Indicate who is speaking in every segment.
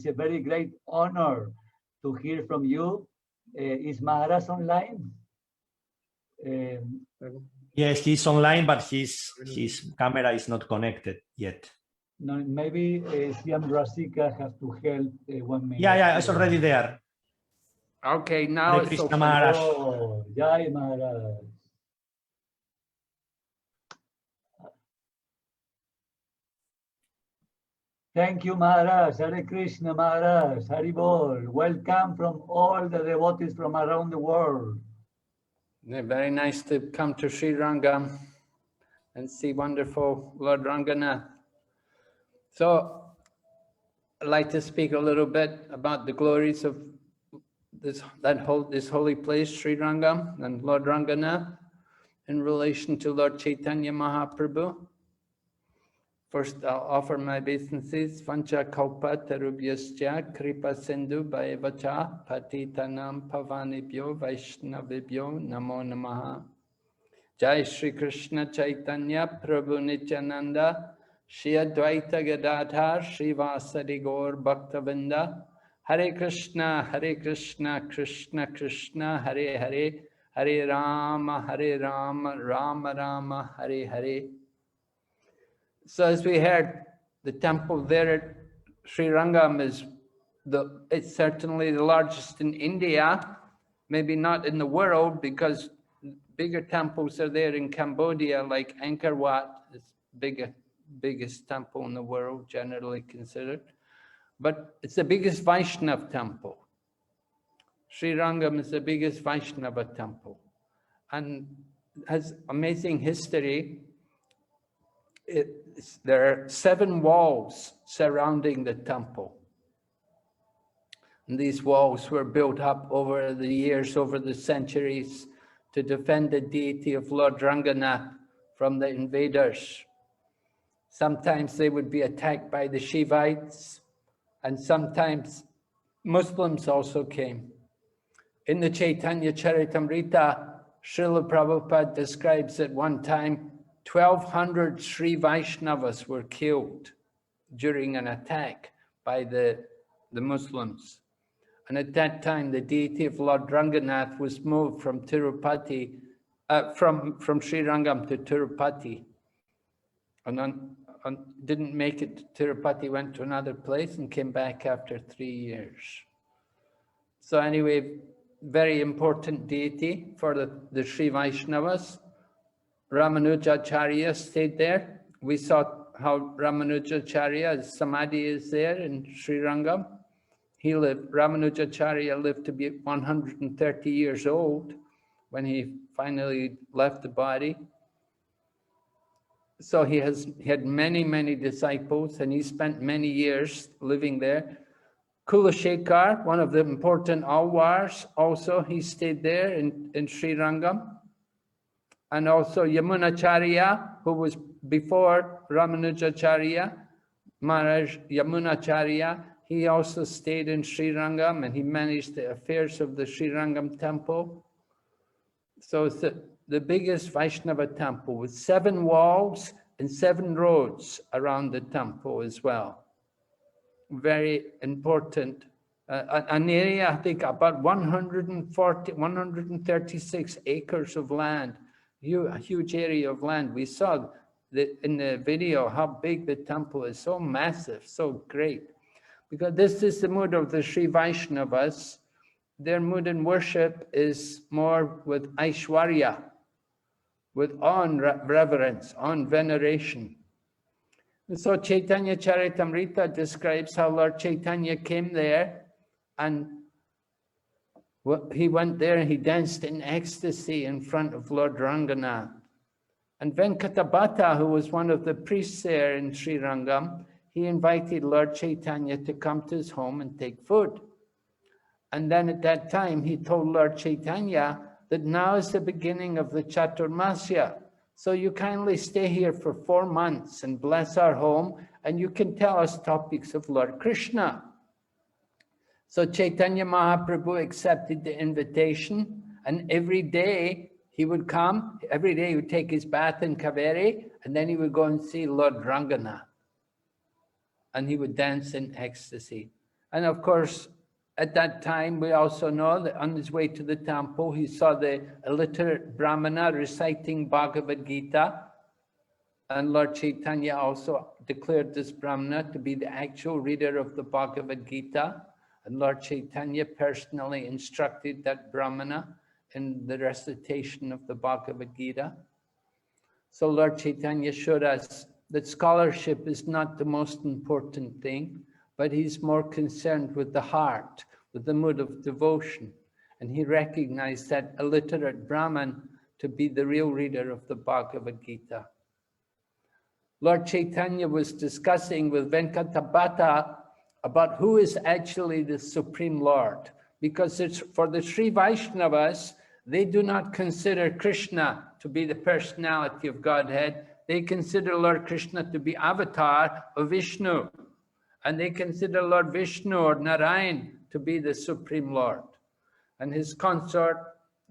Speaker 1: It's a very great honor to hear from you. Is Maharaj online?
Speaker 2: Yes, he's online, but his camera is not connected yet.
Speaker 1: No, maybe Siam Rasika has to help 1 minute.
Speaker 2: Yeah, it's already there.
Speaker 3: Okay, now
Speaker 2: Hare
Speaker 3: it's
Speaker 2: Krishna
Speaker 3: open.
Speaker 2: Maharaj.
Speaker 1: Oh, Jai Maharaj. Thank you, Maharaj. Hare Krishna, Maharaj. Hari Bol. Welcome from all the devotees from around the world.
Speaker 3: Yeah, very nice to come to SriRangam and see wonderful Lord Ranganatha. So, I'd like to speak a little bit about the glories of this holy place, SriRangam, and Lord Ranganatha in relation to Lord Caitanya Mahaprabhu. First, I'll offer my obeisances. Vancha kalpa tarubhyascha kripa sindhu bhayavacha patitanam pavanibhyo vaishnavibhyo namo namaha. Jai Shri Krishna Chaitanya Prabhu Nityananda Shri Advaita Gadadhar Shri Vasadi Gaur Bhaktavinda Hare Krishna Krishna Krishna Hare Hare Hare Rama Rama Rama Hare Hare. So as we heard, the temple there at SriRangam is it's certainly the largest in India, maybe not in the world, because bigger temples are there in Cambodia, like Angkor Wat is biggest temple in the world, generally considered. But it's the biggest Vaishnava temple. SriRangam is the biggest Vaishnava temple, and has amazing history. There are 7 walls surrounding the temple. And these walls were built up over the years, over the centuries, to defend the deity of Lord Ranganatha from the invaders. Sometimes they would be attacked by the Shivites, and sometimes Muslims also came. In the Caitanya Charitamrita, Srila Prabhupada describes at one time 1,200 Sri Vaishnavas were killed during an attack by the Muslims. And at that time, the deity of Lord Ranganatha was moved from Tirupati, from SriRangam to Tirupati. And didn't make it to Tirupati, went to another place and came back after 3 years. So anyway, very important deity for the Sri Vaishnavas. Ramanujacharya stayed there. We saw how Ramanujacharya's samadhi is there in SriRangam. Ramanujacharya lived to be 130 years old when he finally left the body. So he had many disciples, and he spent many years living there. Kulashekar, one of the important Alwars, also he stayed there in SriRangam. And also Yamunacharya, who was before Ramanujacharya, Maharaj Yamunacharya, he also stayed in SriRangam, and he managed the affairs of the SriRangam temple. So it's the biggest Vaishnava temple with 7 walls and 7 roads around the temple as well. Very important. An area, I think, about 136 acres of land. A huge area of land. We saw in the video how big the temple is, so massive, so great. Because this is the mood of the Sri Vaishnavas. Their mood in worship is more with Aishwarya, with awe and reverence, awe and veneration. And so Caitanya Charitamrita describes how Lord Caitanya came there, and he went there and he danced in ecstasy in front of Lord Ranganatha. And Venkatabhata, who was one of the priests there in SriRangam, he invited Lord Caitanya to come to his home and take food. And then at that time, he told Lord Caitanya that now is the beginning of the Chaturmasya. So you kindly stay here for 4 months and bless our home, and you can tell us topics of Lord Krishna. So Caitanya Mahaprabhu accepted the invitation, and every day he would come, every day he would take his bath in Kaveri, and then he would go and see Lord Ranganatha. And he would dance in ecstasy. And of course, at that time, we also know that on his way to the temple, he saw the illiterate Brahmana reciting Bhagavad Gita. And Lord Caitanya also declared this Brahmana to be the actual reader of the Bhagavad Gita. And Lord Caitanya personally instructed that Brahmana in the recitation of the Bhagavad Gita. So Lord Caitanya showed us that scholarship is not the most important thing, but he's more concerned with the heart, with the mood of devotion. And he recognized that illiterate Brahman to be the real reader of the Bhagavad Gita. Lord Caitanya was discussing with Venkatabhata about who is actually the Supreme Lord. Because it's for the Sri Vaishnavas, they do not consider Krishna to be the personality of Godhead. They consider Lord Krishna to be avatar of Vishnu. And they consider Lord Vishnu or Narayan to be the Supreme Lord. And his consort,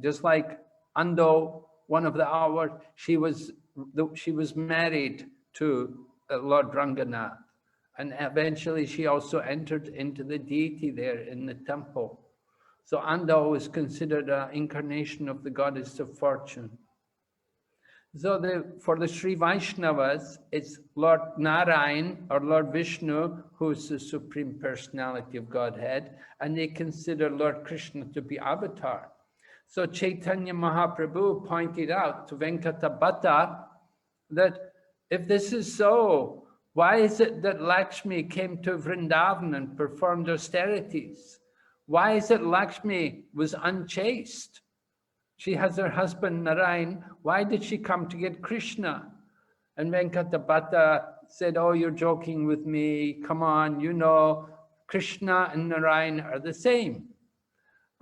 Speaker 3: just like Ando, one of the hours, she was married to Lord Ranganatha. And eventually she also entered into the deity there in the temple. So Ando is considered an incarnation of the goddess of fortune. So for the Sri Vaishnavas, it's Lord Narayan or Lord Vishnu who is the Supreme Personality of Godhead, and they consider Lord Krishna to be avatar. So Caitanya Mahaprabhu pointed out to Venkatabhata that if this is so, why is it that Lakshmi came to Vrindavan and performed austerities? Why is it Lakshmi was unchaste? She has her husband Narayan. Why did she come to get Krishna? And Venkatabhata said, oh, you're joking with me. Come on, you know, Krishna and Narayan are the same.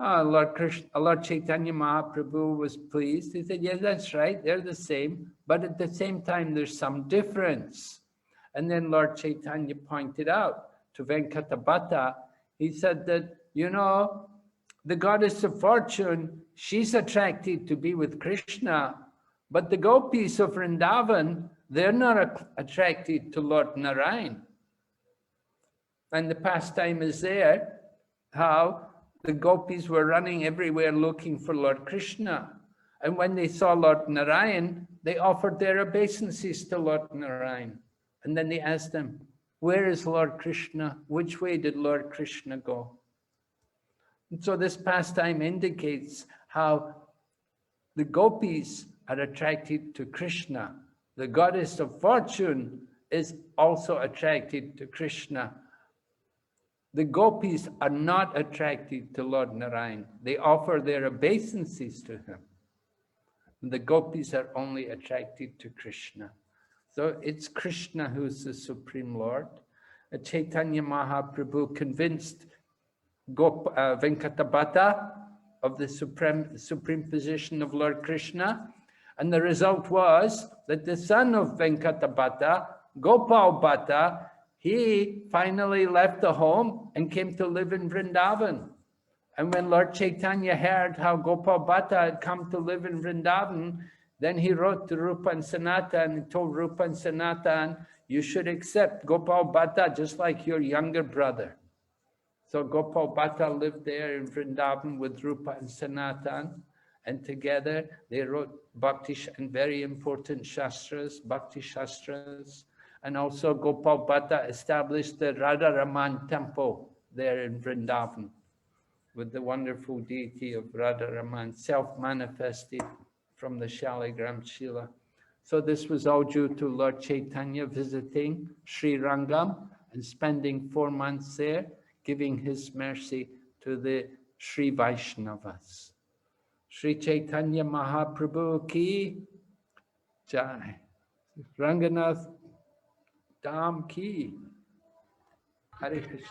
Speaker 3: Lord Caitanya Mahaprabhu was pleased. He said, yes, that's right. They're the same. But at the same time, there's some difference. And then Lord Caitanya pointed out to Venkatabhata, he said that, you know, the goddess of fortune, she's attracted to be with Krishna, but the gopis of Vrindavan, they're not attracted to Lord Narayan. And the pastime is there, how the gopis were running everywhere looking for Lord Krishna. And when they saw Lord Narayan, they offered their obeisances to Lord Narayan. And then they asked them, where is Lord Krishna? Which way did Lord Krishna go? And so this pastime indicates how the gopis are attracted to Krishna. The goddess of fortune is also attracted to Krishna. The gopis are not attracted to Lord Narayan. They offer their obeisances to him. The gopis are only attracted to Krishna. So it's Krishna who's the Supreme Lord. Caitanya Mahaprabhu convinced Venkatabhata of the supreme position of Lord Krishna. And the result was that the son of Venkatabhata, Gopal Bhatta, he finally left the home and came to live in Vrindavan. And when Lord Caitanya heard how Gopal Bhatta had come to live in Vrindavan, then he wrote to Rupa and Sanatan and told Rupa and Sanatan, you should accept Gopal Bhatta just like your younger brother. So Gopal Bhatta lived there in Vrindavan with Rupa and Sanatan, and together they wrote Bhakti and very important Shastras, Bhakti Shastras. And also Gopal Bhatta established the Radharaman temple there in Vrindavan with the wonderful deity of Radharaman, self-manifested from the Shaligram Shila. So this was all due to Lord Caitanya visiting SriRangam and spending 4 months there, giving his mercy to the Sri Vaishnavas. Sri Caitanya Mahaprabhu ki jai. Ranganatha Dham ki. Hare Krishna.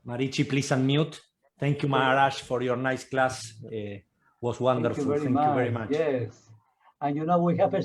Speaker 2: Marichi, please unmute. Thank you, Maharaj, for your nice class. Was wonderful. Thank you very much.
Speaker 1: Yes. And you know, we have a